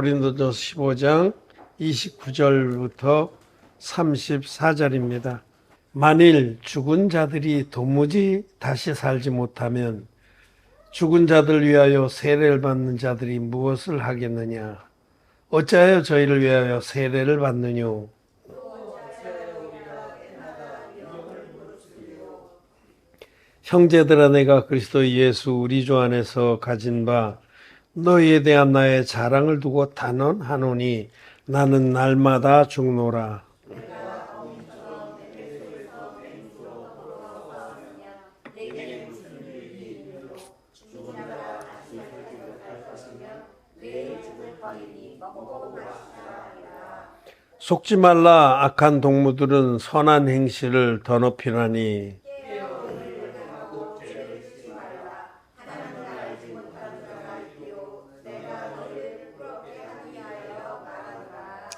고린도전서 15장 29절부터 34절입니다. 만일 죽은 자들이 도무지 다시 살지 못하면 죽은 자들 위하여 세례를 받는 자들이 무엇을 하겠느냐? 어찌하여 저희를 위하여 세례를 받느뇨? 형제들아, 내가 그리스도 예수 우리 주 안에서 가진 바 너희에 대한 나의 자랑을 두고 단언하노니 나는 날마다 죽노라. 속지 말라. 악한 동무들은 선한 행실을 더 높이나니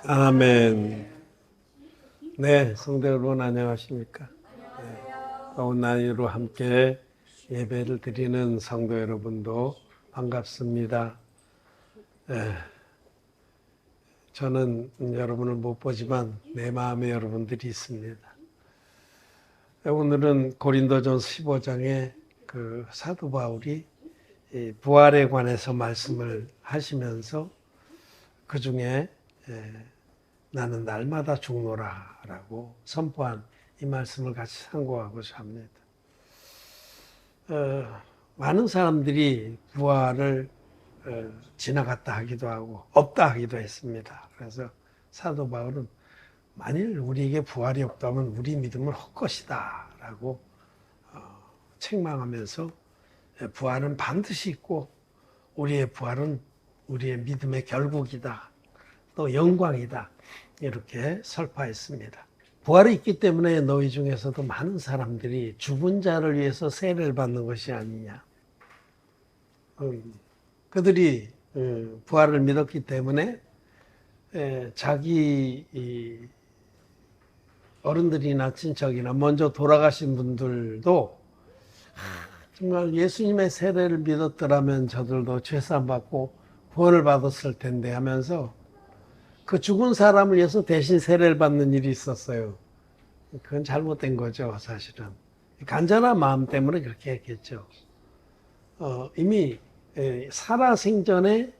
아멘. 네, 성도 여러분 안녕하십니까? 더운 날로 함께 예배를 드리는 성도 여러분도 반갑습니다. 저는 여러분을 못 보지만 내 마음에 여러분들이 있습니다. 오늘은 고린도전서 15장에 그 사도 바울이 부활에 관해서 말씀을 하시면서 그 중에 나는 날마다 죽노라 라고 선포한 이 말씀을 같이 상고하고자 합니다. 많은 사람들이 부활을 지나갔다 하기도 하고 없다 하기도 했습니다. 그래서 사도 바울은 만일 우리에게 부활이 없다면 우리 믿음은 헛것이다 라고 책망하면서 부활은 반드시 있고 우리의 부활은 우리의 믿음의 결국이다, 또 영광이다, 이렇게 설파했습니다. 부활이 있기 때문에 너희 중에서도 많은 사람들이 죽은 자를 위해서 세례를 받는 것이 아니냐. 그들이 부활을 믿었기 때문에 자기 어른들이나 친척이나 먼저 돌아가신 분들도 정말 예수님의 세례를 믿었더라면 저들도 죄사함 받고 구원을 받았을 텐데 하면서 그 죽은 사람을 위해서 대신 세례를 받는 일이 있었어요. 그건 잘못된 거죠, 사실은. 간절한 마음 때문에 그렇게 했겠죠. 이미 살아생전에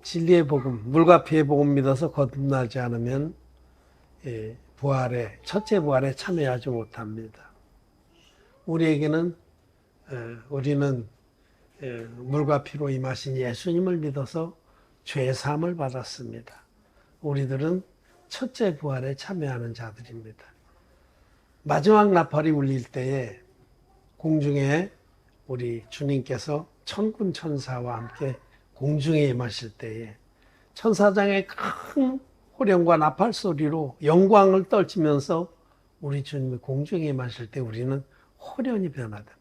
진리의 복음, 물과 피의 복음 믿어서 거듭나지 않으면 부활에, 첫째 부활에 참여하지 못합니다. 우리에게는 우리는 물과 피로 임하신 예수님을 믿어서 죄 사함을 받았습니다. 우리들은 첫째 부활에 참여하는 자들입니다. 마지막 나팔이 울릴 때에 공중에 우리 주님께서 천군 천사와 함께 공중에 임하실 때에 천사장의 큰 호령과 나팔 소리로 영광을 떨치면서 우리 주님이 공중에 임하실 때 우리는 호련히 변화됩니다.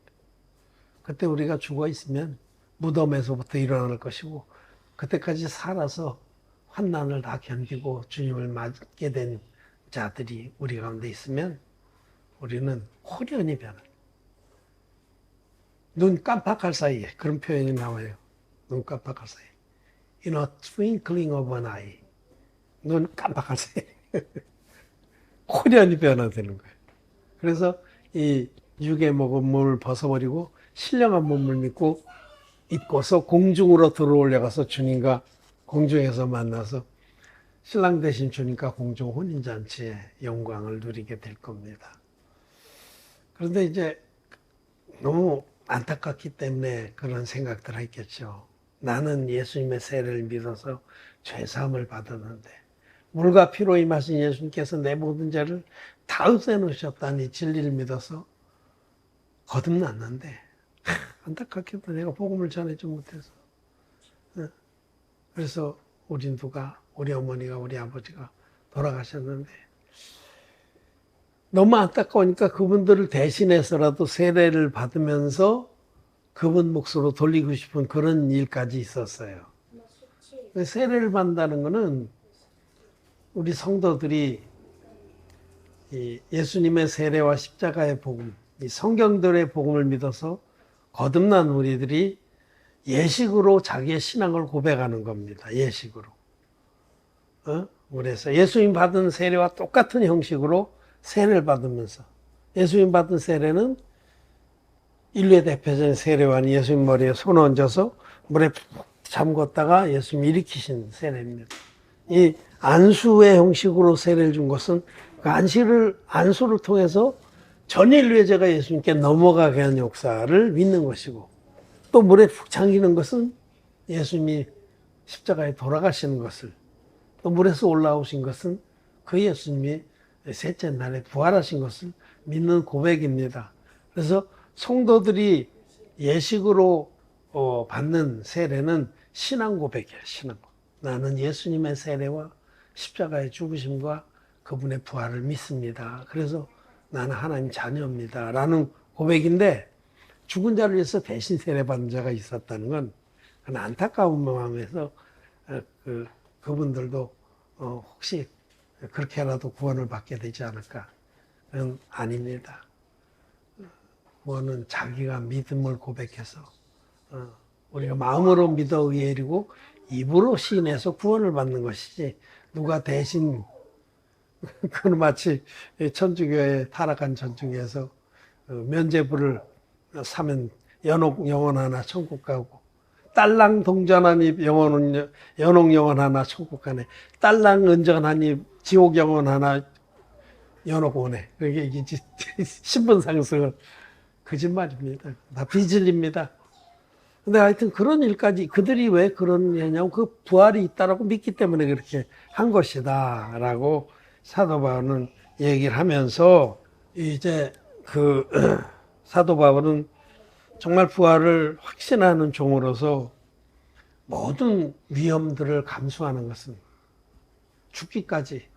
그때 우리가 죽어 있으면 무덤에서부터 일어날 것이고 그때까지 살아서 환난을 다 견디고 주님을 맞게 된 자들이 우리 가운데 있으면 우리는 호련히 변합니다. 눈 깜빡할 사이에 그런 표현이 나와요. 눈 깜빡할 사이에. In a twinkling of an eye. 눈 깜빡할 사이에. 호련히 변화되는 거예요. 그래서 이 육의 몸을 벗어버리고 신령한 몸을 입고서 공중으로 들어올려가서 주님과 공중에서 만나서 신랑 되신 주님과 공중 혼인잔치의 영광을 누리게 될 겁니다. 그런데 이제 너무 안타깝기 때문에 그런 생각들을 했겠죠. 나는 예수님의 세례를 믿어서 죄사함을 받았는데 물과 피로 임하신 예수님께서 내 모든 죄를 다 없애놓으셨다니 진리를 믿어서 거듭났는데 안타깝게도 내가 복음을 전하지 못해서 그래서 우리 누가 우리 어머니가 우리 아버지가 돌아가셨는데 너무 안타까우니까 그분들을 대신해서라도 세례를 받으면서 그분 몫으로 돌리고 싶은 그런 일까지 있었어요. 세례를 받는다는 것은 우리 성도들이 이 예수님의 세례와 십자가의 복음, 이 성경들의 복음을 믿어서 거듭난 우리들이 예식으로 자기의 신앙을 고백하는 겁니다. 예식으로. 물에서 예수님 받은 세례와 똑같은 형식으로 세례를 받으면서 예수님 받은 세례는 인류의 대표적인 세례관이 예수님 머리에 손 얹어서 물에 푹 잠궜다가 예수님 일으키신 세례입니다. 이 안수의 형식으로 세례를 준 것은 그 안수를 통해서 전 인류의 죄가 예수님께 넘어가게 한 역사를 믿는 것이고, 또 물에 푹 잠기는 것은 예수님이 십자가에 돌아가시는 것을, 또 물에서 올라오신 것은 그 예수님이 셋째 날에 부활하신 것을 믿는 고백입니다. 그래서 성도들이 예식으로 받는 세례는 신앙 고백이에요. 신앙 고백. 나는 예수님의 세례와 십자가의 죽으심과 그분의 부활을 믿습니다. 그래서 나는 하나님 자녀입니다. 라는 고백인데, 죽은 자를 위해서 대신 세례받는 자가 있었다는 건 그건 안타까운 마음에서 그분들도 혹시 그렇게라도 구원을 받게 되지 않을까? 그건 아닙니다. 구원은 자기가 믿음을 고백해서 우리가 마음으로 믿어 의에 이르고 입으로 시인해서 구원을 받는 것이지, 누가 대신 그건 마치 천주교의 타락한 천주교에서 면죄부를 사면 연옥 영혼 하나 천국 가고, 딸랑 동전하니 연옥 영혼 하나 천국 가네, 딸랑 은전하니 지옥 영혼 하나 연옥 오네. 그게 이게 신분 상승은 거짓말입니다. 다 비질입니다. 근데 하여튼 그런 일까지 그들이 왜 그런 일이냐면 그 부활이 있다라고 믿기 때문에 그렇게 한 것이다 라고 사도 바울은 얘기를 하면서, 이제 그 사도 바울은 정말 부활을 확신하는 종으로서 모든 위험들을 감수하는 것은 죽기까지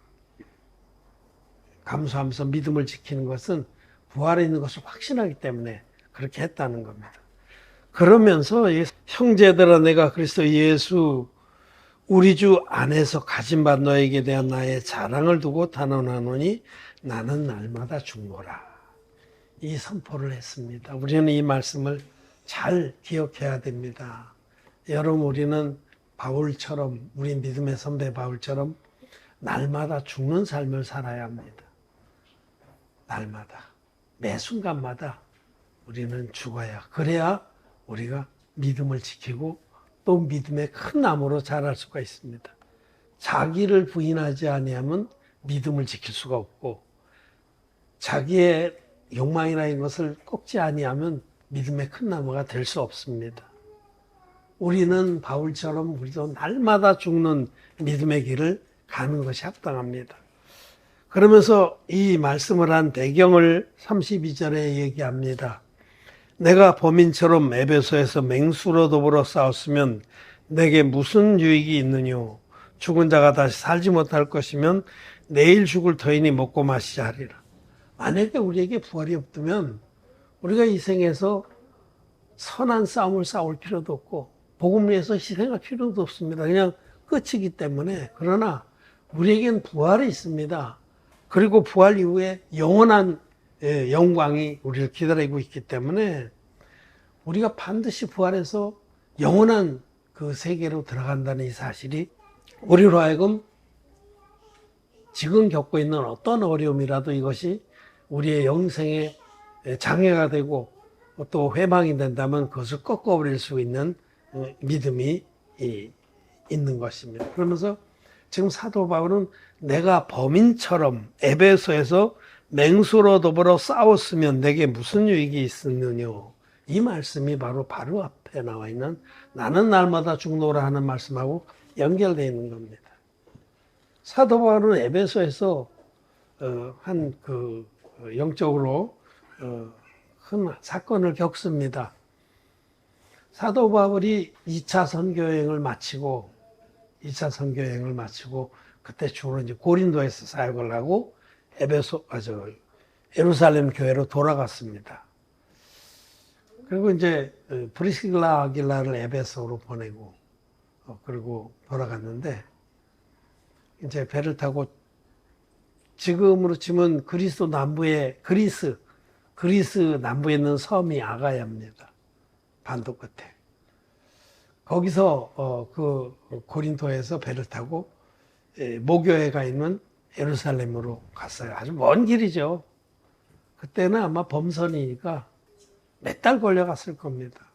감수하면서 믿음을 지키는 것은 부활에 있는 것을 확신하기 때문에 그렇게 했다는 겁니다. 그러면서 형제들아, 내가 그리스도 예수 우리 주 안에서 가진 바 너에게 대한 나의 자랑을 두고 단언하노니 나는 날마다 죽노라. 이 선포를 했습니다. 우리는 이 말씀을 잘 기억해야 됩니다. 여러분, 우리는 바울처럼, 우리 믿음의 선배 바울처럼 날마다 죽는 삶을 살아야 합니다. 날마다, 매 순간마다 우리는 죽어야, 그래야 우리가 믿음을 지키고 또 믿음의 큰 나무로 자랄 수가 있습니다. 자기를 부인하지 아니하면 믿음을 지킬 수가 없고, 자기의 욕망이나 이런 것을 꺾지 아니하면 믿음의 큰 나무가 될 수 없습니다. 우리는 바울처럼 우리도 날마다 죽는 믿음의 길을 가는 것이 합당합니다. 그러면서 이 말씀을 한 배경을 32절에 얘기합니다. 내가 범인처럼 에베소에서 맹수로 더불어 싸웠으면 내게 무슨 유익이 있느뇨? 죽은 자가 다시 살지 못할 것이면 내일 죽을 터이니 먹고 마시자 하리라. 만약에 우리에게 부활이 없다면 우리가 이 생에서 선한 싸움을 싸울 필요도 없고 복음을 위해서 희생할 필요도 없습니다. 그냥 끝이기 때문에. 그러나 우리에겐 부활이 있습니다. 그리고 부활 이후에 영원한 영광이 우리를 기다리고 있기 때문에 우리가 반드시 부활해서 영원한 그 세계로 들어간다는 이 사실이 우리로 하여금 지금 겪고 있는 어떤 어려움이라도 이것이 우리의 영생에 장애가 되고 또 회망이 된다면 그것을 꺾어버릴 수 있는 믿음이 있는 것입니다. 그러면서 지금 사도 바울은 내가 범인처럼 에베소에서 맹수로 더불어 싸웠으면 내게 무슨 유익이 있었느냐. 이 말씀이 바로 앞에 나와 있는 나는 날마다 죽노라 하는 말씀하고 연결되어 있는 겁니다. 사도 바울은 에베소에서 한 영적으로 큰 사건을 겪습니다. 사도 바울이 2차 선교여행을 마치고 그때 주로 이제 고린도에서 사역을 하고 예루살렘 교회로 돌아갔습니다. 그리고 이제 브리스길라 아길라를 에베소로 보내고 그리고 돌아갔는데, 이제 배를 타고 지금으로 치면 그리스 남부에 있는 섬이 아가야입니다. 반도 끝에. 거기서 그 고린도에서 배를 타고 모교회가 있는 예루살렘으로 갔어요. 아주 먼 길이죠. 그때는 아마 범선이니까 몇 달 걸려갔을 겁니다.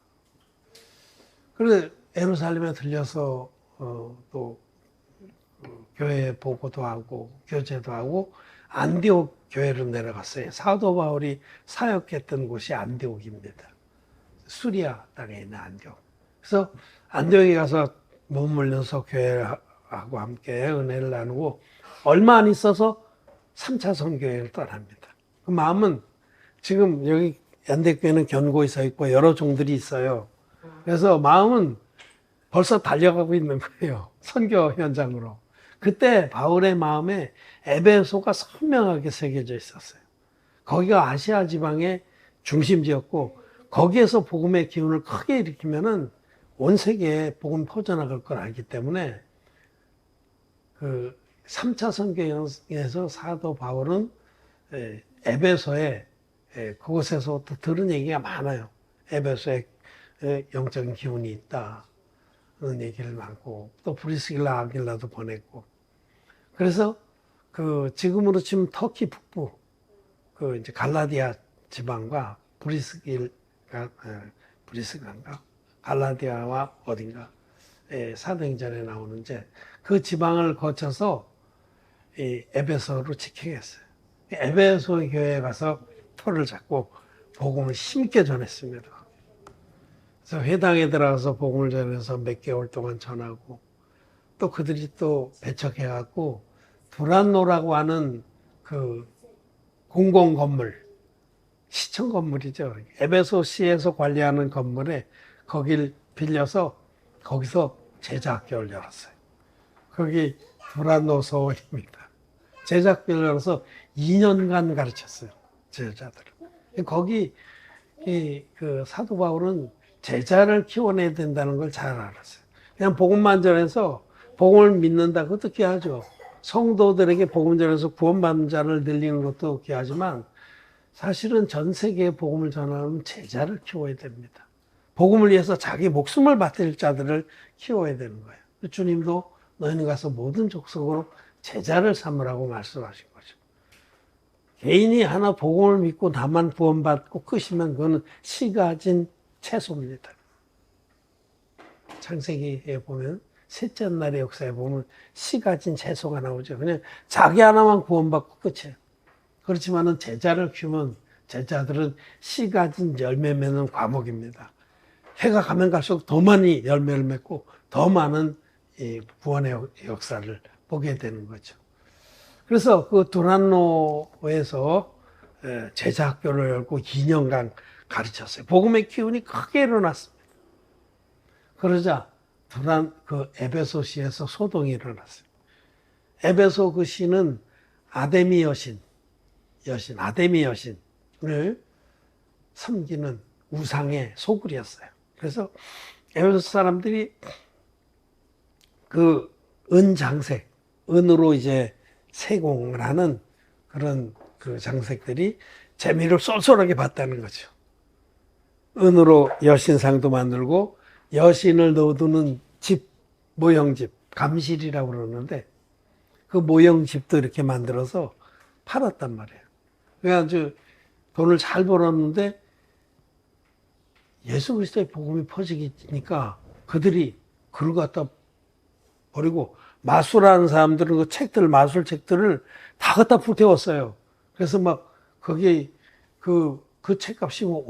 그래서 예루살렘에 들려서 또 교회 보고도 하고 교제도 하고 안디옥 교회로 내려갔어요. 사도 바울이 사역했던 곳이 안디옥입니다. 수리아 땅에 있는 안디옥. 그래서 안디옥에 가서 머물면서 교회하고 함께 은혜를 나누고 얼마 안 있어서 3차 선교회를 떠납니다. 그 마음은 지금 여기 연대교회는 견고히 서 있고 여러 종들이 있어요. 그래서 마음은 벌써 달려가고 있는 거예요. 선교 현장으로. 그때 바울의 마음에 에베소가 선명하게 새겨져 있었어요. 거기가 아시아 지방의 중심지였고 거기에서 복음의 기운을 크게 일으키면은 온 세계에 복음이 퍼져나갈 걸 알기 때문에 그 3차 선교에서 사도 바울은 에베소에 그곳에서 또 들은 얘기가 많아요. 에베소에 영적인 기운이 있다. 그런 얘기를 많고 또 브리스길라 아길라도 보냈고 그래서 그 지금으로 치면 터키 북부 그 이제 갈라디아 지방과 브리스가인가 갈라디아와 어딘가 사도행전에 나오는데 그 지방을 거쳐서 이 에베소로 직행했어요. 에베소 교회에 가서 터를 잡고 복음을 힘있게 전했습니다. 그래서 회당에 들어가서 복음을 전해서 몇 개월 동안 전하고 또 그들이 또 배척해갖고 두란노라고 하는 그 공공 건물, 시청 건물이죠. 에베소시에서 관리하는 건물에 거길 빌려서 거기서 제자학교를 열었어요. 거기 두란노 서원입니다. 제자학교를 열어서 2년간 가르쳤어요. 제자들을. 거기 그 사도 바울은 제자를 키워내야 된다는 걸 잘 알았어요. 그냥 복음만 전해서 복음을 믿는다 그것도 귀하죠. 성도들에게 복음 전해서 구원받는 자를 늘리는 것도 귀하지만 사실은 전 세계에 복음을 전하는 제자를 키워야 됩니다. 복음을 위해서 자기 목숨을 바칠 자들을 키워야 되는 거예요. 주님도 너희는 가서 모든 족속으로 제자를 삼으라고 말씀하신 거죠. 개인이 하나 복음을 믿고 나만 구원받고 끝이면 그거는 시가진 채소입니다. 창세기에 보면 셋째 날의 역사에 보면 시가진 채소가 나오죠. 그냥 자기 하나만 구원받고 끝이에요. 그렇지만은 제자를 키우면 제자들은 시가진 열매 맺는 과목입니다. 해가 가면 갈수록 더 많이 열매를 맺고 더 많은 구원의 역사를 보게 되는 거죠. 그래서 그 두란노에서 제자학교를 열고 2년간 가르쳤어요. 복음의 기운이 크게 일어났습니다. 그러자 그 에베소시에서 소동이 일어났어요. 에베소 그 시는 아데미 여신을 섬기는 우상의 소굴이었어요. 그래서 에베소 사람들이 그 은장색, 은으로 이제 세공을 하는 그런 그 장색들이 재미를 쏠쏠하게 봤다는 거죠. 은으로 여신상도 만들고 여신을 넣어두는 집, 모형집, 감실이라고 그러는데 그 모형집도 이렇게 만들어서 팔았단 말이에요. 그래가지고 돈을 잘 벌었는데 예수 그리스도의 복음이 퍼지니까 그들이 그걸 갖다 버리고 마술하는 사람들은 그 책들, 마술 책들을 다 갖다 불태웠어요. 그래서 막 거기 그 책값이 뭐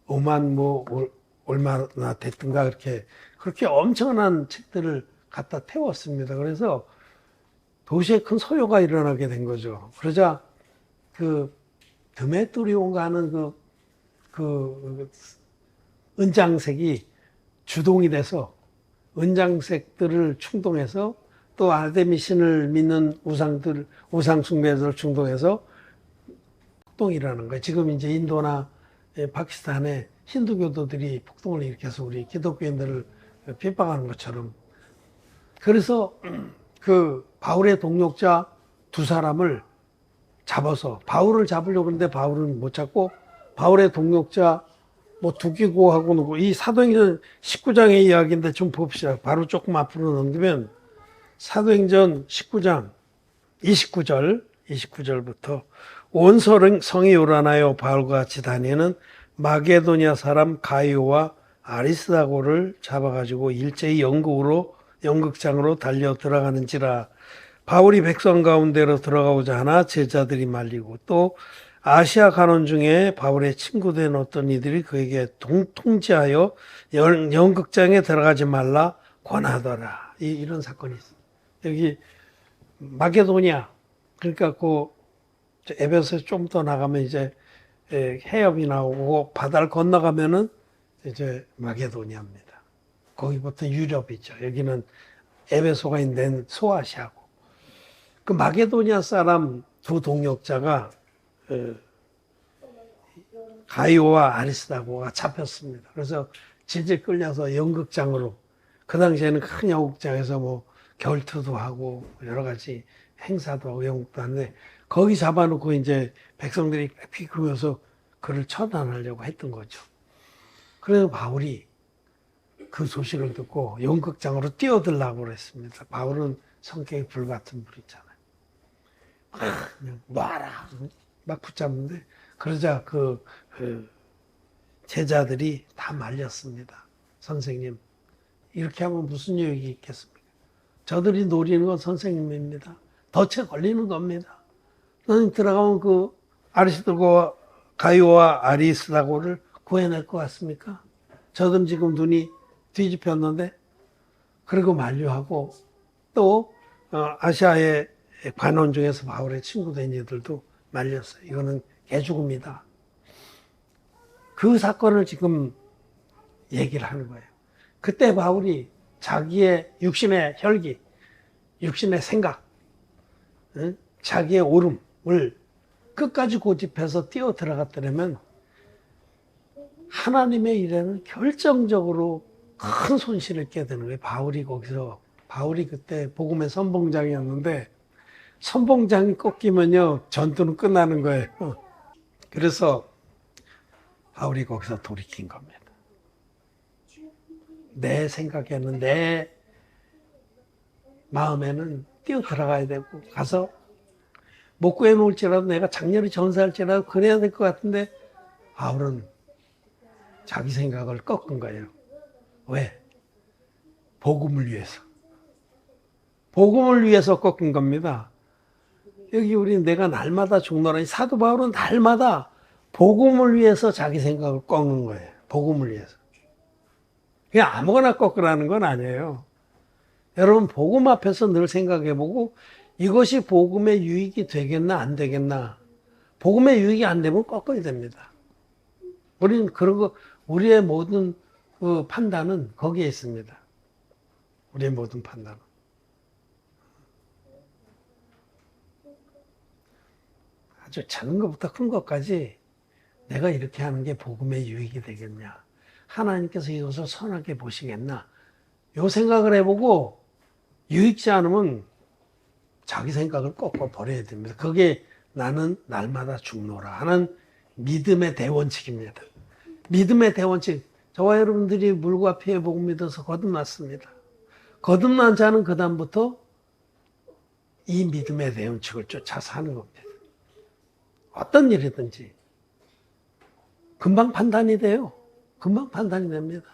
5만 얼마나 됐든가 그렇게 엄청난 책들을 갖다 태웠습니다. 그래서 도시에 큰 소요가 일어나게 된 거죠. 그러자 그 드메트리온가 하는 그 은장색이 주동이 돼서 은장색들을 충동해서 또 아데미 신을 믿는 우상 숭배자를 충동해서 폭동이 일어나는 거예요. 지금 이제 인도나 파키스탄에 힌두교도들이 폭동을 일으켜서 우리 기독교인들을 핍박하는 것처럼. 그래서 그 바울의 동력자 두 사람을 잡아서 바울을 잡으려고 했는데 바울은 못 잡고 바울의 동력자 두기고하고 이 사도행전 19장의 이야기인데 좀 봅시다. 바로 조금 앞으로 넘기면 사도행전 19장 29절부터 온 성이 요란하여 바울과 같이 다니는 마게도니아 사람 가이오와 아리스다고를 잡아가지고 일제히 연극장으로 달려 들어가는지라. 바울이 백성 가운데로 들어가고자 하나 제자들이 말리고, 또 아시아 간원 중에 바울의 친구된 어떤 이들이 그에게 통지하여 연극장에 들어가지 말라 권하더라. 이런 사건이 있어요. 여기 마게도니아, 그러니까 그 에베소에서 좀 더 나가면 이제 해협이 나오고 바다를 건너가면은 이제 마게도니아입니다. 거기부터 유럽이죠. 여기는 에베소가 있는 소아시아고. 그 마게도니아 사람 두 동역자가 가이오와 아리스다고가 잡혔습니다. 그래서 질질 끌려서 연극장으로, 그 당시에는 큰 연극장에서 뭐 결투도 하고 여러 가지 행사도 하고 연극도 하는데, 거기 잡아놓고 이제 백성들이 피 그러면서 그를 처단하려고 했던 거죠. 그래서 바울이 그 소식을 듣고 연극장으로 뛰어들라고 그랬습니다. 바울은 성격이 불같은 분이잖아요. 그냥 놔라 막 붙잡는데, 그러자 그 제자들이 다 말렸습니다. 선생님, 이렇게 하면 무슨 유익이 있겠습니까? 저들이 노리는 건 선생님입니다. 덫에 걸리는 겁니다. 선생님 들어가면 그 아리스도고 가이오와 아리스다고를 구해낼 것 같습니까? 저들은 지금 눈이 뒤집혔는데. 그리고 만류하고, 또 아시아의 관원 중에서 바울의 친구 된 이들도 말렸어요. 이거는 개죽음이다. 그 사건을 지금 얘기를 하는 거예요. 그때 바울이 자기의 육신의 혈기, 육신의 생각, 자기의 옳음을 끝까지 고집해서 뛰어 들어갔더라면 하나님의 일에는 결정적으로 큰 손실을 입게 되는 거예요. 바울이 그때 복음의 선봉장이었는데, 선봉장이 꺾이면요 전투는 끝나는 거예요. 그래서 바울이 거기서 돌이킨 겁니다. 내 생각에는, 내 마음에는 뛰어 들어가야 되고, 가서 못 구해놓을지라도, 내가 장렬히 전사할지라도 그래야 될 것 같은데, 바울은 자기 생각을 꺾은 거예요. 왜? 복음을 위해서. 복음을 위해서 꺾은 겁니다. 여기 우리 내가 날마다 죽노라니, 사도 바울은 날마다 복음을 위해서 자기 생각을 꺾는 거예요. 복음을 위해서. 그냥 아무거나 꺾으라는 건 아니에요. 여러분, 복음 앞에서 늘 생각해보고, 이것이 복음의 유익이 되겠나 안 되겠나. 복음의 유익이 안 되면 꺾어야 됩니다. 우리는 그런 거, 우리의 모든 그 판단은 거기에 있습니다. 우리의 모든 판단은. 아주 작은 것부터 큰 것까지 내가 이렇게 하는 게 복음의 유익이 되겠냐, 하나님께서 이것을 선하게 보시겠나, 요 생각을 해보고 유익지 않으면 자기 생각을 꺾어 버려야 됩니다. 그게 나는 날마다 죽노라 하는 믿음의 대원칙입니다. 믿음의 대원칙. 저와 여러분들이 물과 피의 복음 믿어서 거듭났습니다. 거듭난 자는 그 다음부터 이 믿음의 대원칙을 쫓아 사는 겁니다. 어떤 일이든지 금방 판단이 돼요. 금방 판단이 됩니다.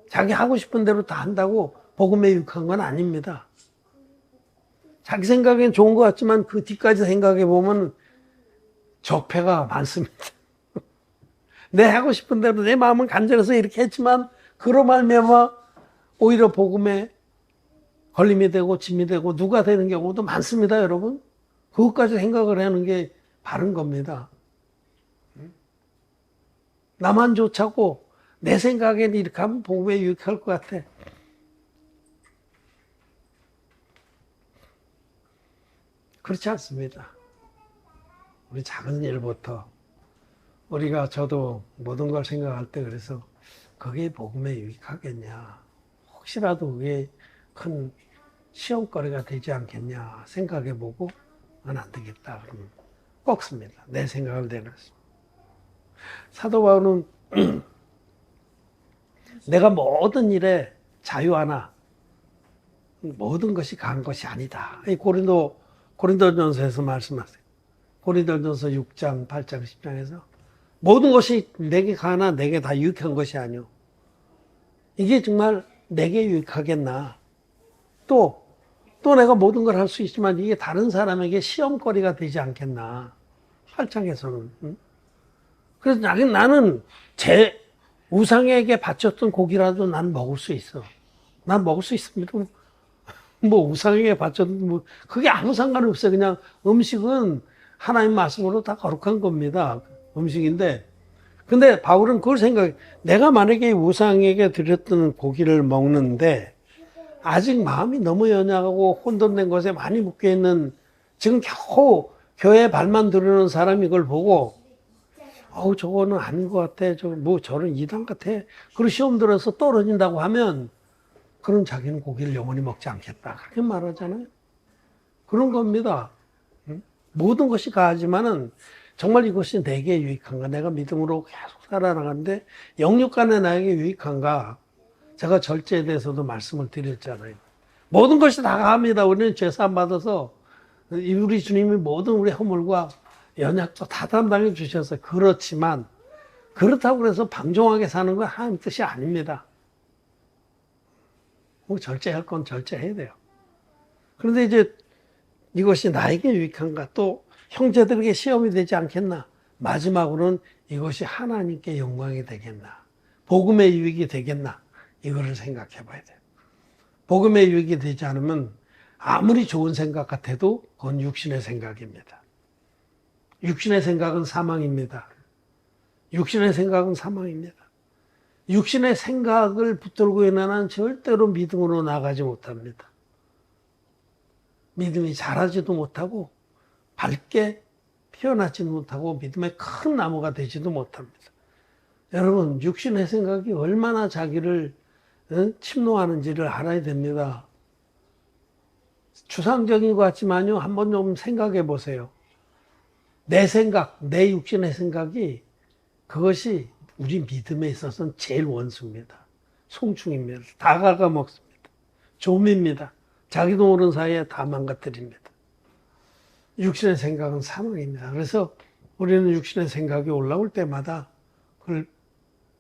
자기 하고 싶은 대로 다 한다고 복음에 유익한 건 아닙니다. 자기 생각엔 좋은 것 같지만 그 뒤까지 생각해 보면 적폐가 많습니다. 내 하고 싶은 대로 내 마음은 간절해서 이렇게 했지만, 그로 말미암아 오히려 복음에 걸림이 되고 짐이 되고 누가 되는 경우도 많습니다, 여러분. 그것까지 생각을 하는 게 바른 겁니다. 나만 좋자고 내 생각엔 이렇게 하면 복음에 유익할 것 같아. 그렇지 않습니다. 우리 작은 일부터, 우리가, 저도 모든 걸 생각할 때 그래서 그게 복음에 유익하겠냐, 혹시라도 그게 큰 시험거리가 되지 않겠냐 생각해보고, 안 되겠다 그러면 꺾습니다. 내 생각을 내놨습니다. 사도 바울은 내가 모든 일에 자유 하나, 모든 것이 강한 것이 아니다. 이 고린도전서에서 말씀하세요. 고린도전서 6장, 8장, 10장에서 모든 것이 내게 가나 내게 다 유익한 것이 아니오. 이게 정말 내게 유익하겠나. 또 내가 모든 걸 할 수 있지만 이게 다른 사람에게 시험거리가 되지 않겠나. 8장에서는. 응? 그래서 나는 제 우상에게 바쳤던 고기라도 난 먹을 수 있어. 난 먹을 수 있습니다. 뭐 우상에게 바쳤던 뭐 그게 아무 상관이 없어요. 그냥 음식은 하나님 말씀으로 다 거룩한 겁니다. 음식인데. 근데 바울은 그걸 생각해. 내가 만약에 우상에게 드렸던 고기를 먹는데 아직 마음이 너무 연약하고 혼돈된 것에 많이 묶여있는 지금 겨우 교회 발만 들여놓은 사람이 이걸 보고 저거는 아닌 것 같아. 저런 이단 같아. 그리고 시험 들어서 떨어진다고 하면 그럼 자기는 고기를 영원히 먹지 않겠다. 그렇게 말하잖아요. 그런 겁니다. 모든 것이 가하지만은 정말 이것이 내게 유익한가? 내가 믿음으로 계속 살아나가는데 영육간에 나에게 유익한가? 제가 절제에 대해서도 말씀을 드렸잖아요. 모든 것이 다 가합니다. 우리는 죄사함 받아서 우리 주님이 모든 우리 허물과 연약도 다 담당해 주셔서 그렇지만 그렇다고 그래서 방종하게 사는 건 하나님 뜻이 아닙니다. 절제할 건 절제해야 돼요. 그런데 이제 이것이 나에게 유익한가? 또 형제들에게 시험이 되지 않겠나? 마지막으로는 이것이 하나님께 영광이 되겠나? 복음의 유익이 되겠나? 이거를 생각해 봐야 돼요. 복음의 유익이 되지 않으면 아무리 좋은 생각 같아도 그건 육신의 생각입니다. 육신의 생각은 사망입니다. 육신의 생각은 사망입니다. 육신의 생각을 붙들고 있는 한은 절대로 믿음으로 나가지 못합니다. 믿음이 자라지도 못하고 밝게 피어나지도 못하고 믿음의 큰 나무가 되지도 못합니다. 여러분, 육신의 생각이 얼마나 자기를 침노하는지를 알아야 됩니다. 추상적인 것 같지만요, 한번 좀 생각해 보세요. 내 생각, 내 육신의 생각이 그것이 우리 믿음에 있어서는 제일 원수입니다. 송충입니다. 다 갉아먹습니다. 좀입니다. 자기도 모르는 사이에 다 망가뜨립니다. 육신의 생각은 사망입니다. 그래서 우리는 육신의 생각이 올라올 때마다 그걸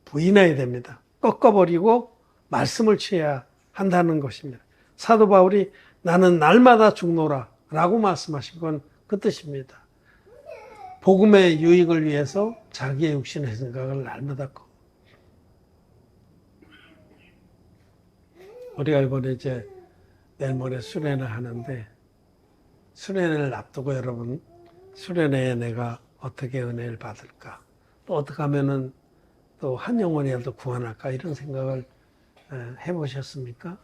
부인해야 됩니다. 꺾어버리고 말씀을 취해야 한다는 것입니다. 사도 바울이 나는 날마다 죽노라 라고 말씀하신 건 그 뜻입니다. 복음의 유익을 위해서 자기의 육신의 생각을 날마다 꺾어. 우리가 이번에 이제 내일 모레 수련을 하는데 수련을 앞두고 여러분 수련회에 내가 어떻게 은혜를 받을까? 또 어떻게 하면은 또 한 영혼이라도 구원할까? 이런 생각을 해보셨습니까?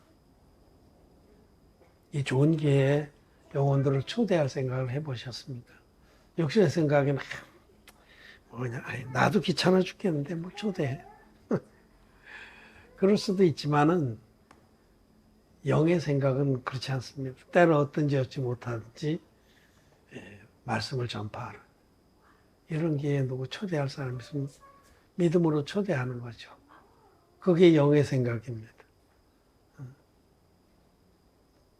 이 좋은 기회에 영혼들을 초대할 생각을 해보셨습니까? 육신의 생각에는 그냥 나도 귀찮아 죽겠는데 뭐 초대해. 그럴 수도 있지만은 영의 생각은 그렇지 않습니다. 때로 어떤지 얻지 못하든지 말씀을 전파하라. 이런 기회에 누구 초대할 사람이 있으면 믿음으로 초대하는 거죠. 그게 영의 생각입니다.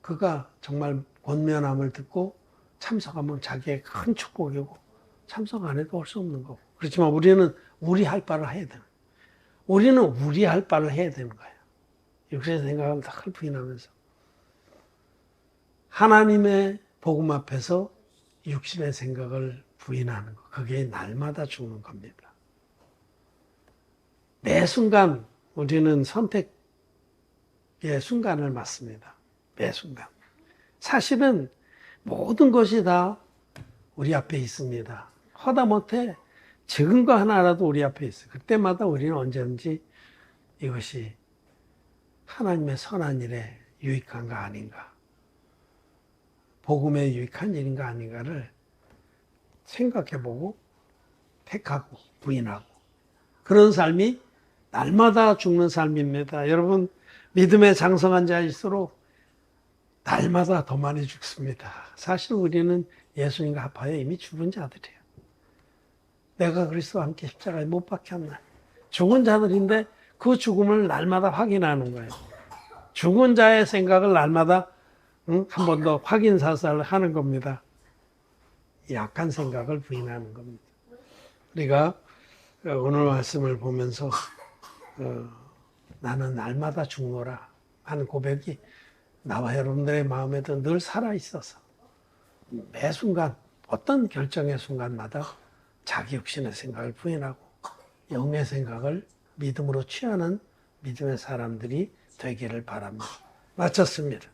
그가 정말 권면함을 듣고 참석하면 자기의 큰 축복이고 참석 안 해도 할 수 없는 거고. 그렇지만 우리는 우리 할 바를 해야 되는. 우리는 우리 할 바를 해야 되는 거예요. 육신의 생각을 다 부인하면서 하나님의 복음 앞에서 육신의 생각을 부인하는 것. 그게 날마다 죽는 겁니다. 매 순간 우리는 선택의 순간을 맞습니다. 매 순간. 사실은 모든 것이 다 우리 앞에 있습니다. 허다못해 적은 거 하나라도 우리 앞에 있어요. 그때마다 우리는 언제든지 이것이 하나님의 선한 일에 유익한가 아닌가, 복음에 유익한 일인가 아닌가를 생각해보고 택하고 부인하고 그런 삶이 날마다 죽는 삶입니다. 여러분, 믿음에 장성한 자일수록 날마다 더 많이 죽습니다. 사실 우리는 예수님과 합하여 이미 죽은 자들이에요. 내가 그리스도와 함께 십자가에 못 박혔나. 죽은 자들인데 그 죽음을 날마다 확인하는 거예요. 죽은 자의 생각을 날마다 한 번 더 확인사살을 하는 겁니다. 약한 생각을 부인하는 겁니다. 우리가 오늘 말씀을 보면서 나는 날마다 죽노라 하는 고백이 나와 여러분들의 마음에도 늘 살아있어서 매 순간 어떤 결정의 순간마다 자기 육신의 생각을 부인하고 영의 생각을 믿음으로 취하는 믿음의 사람들이 되기를 바랍니다. 마쳤습니다.